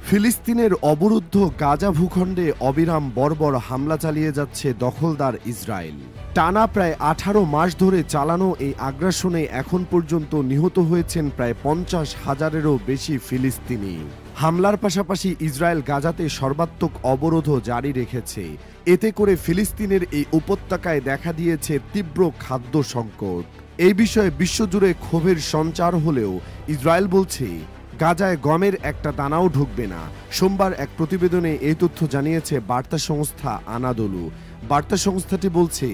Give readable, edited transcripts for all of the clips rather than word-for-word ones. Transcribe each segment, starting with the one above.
ফিলিস্তিনের অবরুদ্ধ গাজা ভূখণ্ডে অবিরাম বর্বর হামলা চালিয়ে যাচ্ছে দখলদার ইসরায়েল। টানা প্রায় 18 মাস ধরে চালানো এই আগ্রাসনে এখন পর্যন্ত নিহত হয়েছেন প্রায় 50,000-এরও বেশি ফিলিস্তিনি। হামলার পাশাপাশি ইসরায়েল গাজাতে সর্বাত্মক অবরোধও জারি রেখেছে। এতে করে ফিলিস্তিনের এই উপত্যকায় দেখা দিয়েছে তীব্র খাদ্য সংকট। এই বিষয়ে বিশ্বজুড়ে ক্ষোভের সঞ্চার হলেও ইসরায়েল বলছে গাজায় গমের একটা দানাও ঢুকবে না। সোমবার এক প্রতিবেদনে এই তথ্য জানিয়েছে বার্তা সংস্থা আনাদোলু। বার্তা সংস্থাটি বলছে,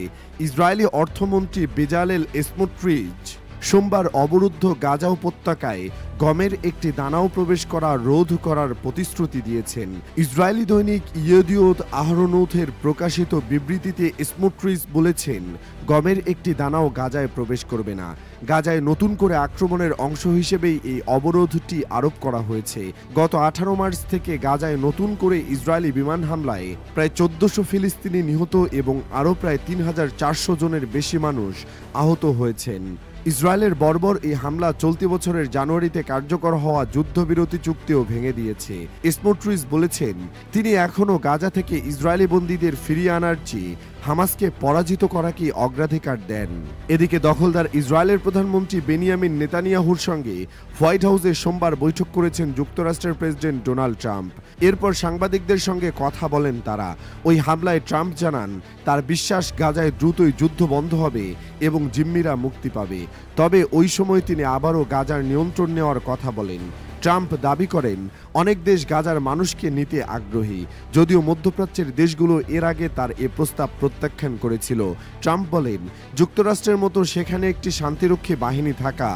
ইসরায়েলি অর্থমন্ত্রী বেজালেল স্মোট্রিচ সোমবার অবরুদ্ধ গাজা উপত্যকায় গমের একটি দানাও প্রবেশ করা রোধ করার প্রতিশ্রুতি দিয়েছেন। ইসরায়েলি দৈনিক ইয়েদিওত আহরনোথের প্রকাশিত বিবৃতিতে স্মোট্রিচ বলেছেন, গমের একটি দানাও গাজায় প্রবেশ করবে না। গাজায় নতুন করে আক্রমণের অংশ হিসেবেই এই অবরোধটি আরোপ করা হয়েছে। গত 18 মার্চ থেকে গাজায় নতুন করে ইসরায়েলি বিমান হামলায় প্রায় 1400 ফিলিস্তিনি নিহত এবং আরও প্রায় 3400 জনের বেশি মানুষ আহত হয়েছেন। ইসরায়েলের বর্বর এই হামলা চলতি বছরের জানুয়ারিতে কার্যকর হওয়া যুদ্ধবিরতি চুক্তিও ভেঙে দিয়েছে। স্মোট্রিচ বলেছেন, তিনি এখনও গাজা থেকে ইসরায়েলি বন্দীদের ফিরিয়ে আনার চেয়ে হামাসকে পরাজিত করাকে অগ্রাধিকার দেন। এদিকে দখলদার ইসরায়েলের প্রধানমন্ত্রী বেনিয়ামিন নেতানিয়াহুর সঙ্গে হোয়াইট হাউসে সোমবার বৈঠক করেছেন যুক্তরাষ্ট্রের প্রেসিডেন্ট ডোনাল্ড ট্রাম্প। এরপর সাংবাদিকদের সঙ্গে কথা বলেন তারা। ওই হামলায় ট্রাম্প জানান, তার বিশ্বাস গাজায় দ্রুতই যুদ্ধ বন্ধ হবে এবং জিম্মিরা মুক্তি পাবে। তবে ওই সময় তিনি আবারও গাজার নিয়ন্ত্রণ নেওয়ার কথা বলেন। ট্রাম্প দাবি করেন, অনেক দেশ গাজার মানুষকে নিতে আগ্রহী, যদিও মধ্যপ্রাচ্যের দেশগুলো এর আগে তার এ প্রস্তাব প্রত্যাখ্যান করেছিল। ট্রাম্প বলেন, যুক্তরাষ্ট্রের মতো সেখানে একটি শান্তিরক্ষী বাহিনী থাকা,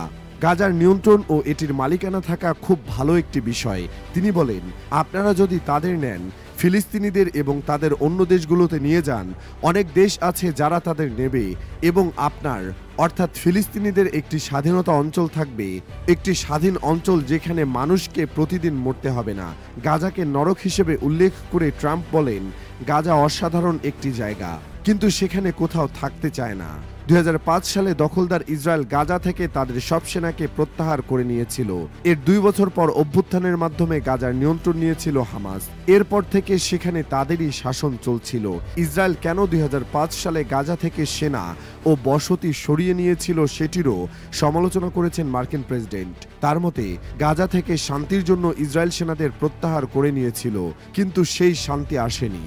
গাজার নিয়ন্ত্রণ ও এটির মালিকানা থাকা খুব ভালো একটি বিষয়। তিনি বলেন, আপনারা যদি তাদের নেন, ফিলিস্তিনিদের এবং তাদের অন্য দেশগুলোতে নিয়ে যান, অনেক দেশ আছে যারা তাদের নেবে এবং আপনার অর্থাৎ ফিলিস্তিনিদের একটি স্বাধীনতা অঞ্চল থাকবে, একটি স্বাধীন অঞ্চল যেখানে মানুষকে প্রতিদিন মরতে হবে না। গাজাকে নরক হিসেবে উল্লেখ করে ট্রাম্প বলেন, গাজা অসাধারণ একটি জায়গা, কিন্তু সেখানে কোথাও থাকতে চায় না। 2005 সালে দখলদার ইসরায়েল গাজা থেকে তাদের সব সেনাকে প্রত্যাহার করে নিয়েছিল। এর 2 বছর পর অভ্যুত্থানের মাধ্যমে গাজার নিয়ন্ত্রণ নিয়েছিল হামাস। এরপর থেকে সেখানে তাদেরই শাসন চলছিল। ইসরায়েল কেন 2005 সালে গাজা থেকে সেনা ও বসতি সরিয়ে নিয়েছিল সেটিরও সমালোচনা করেছেন মার্কিন প্রেসিডেন্ট। তার মতে, গাজা থেকে শান্তির জন্য ইসরায়েল সেনাদের প্রত্যাহার করে নিয়েছিল, কিন্তু সেই শান্তি আসেনি।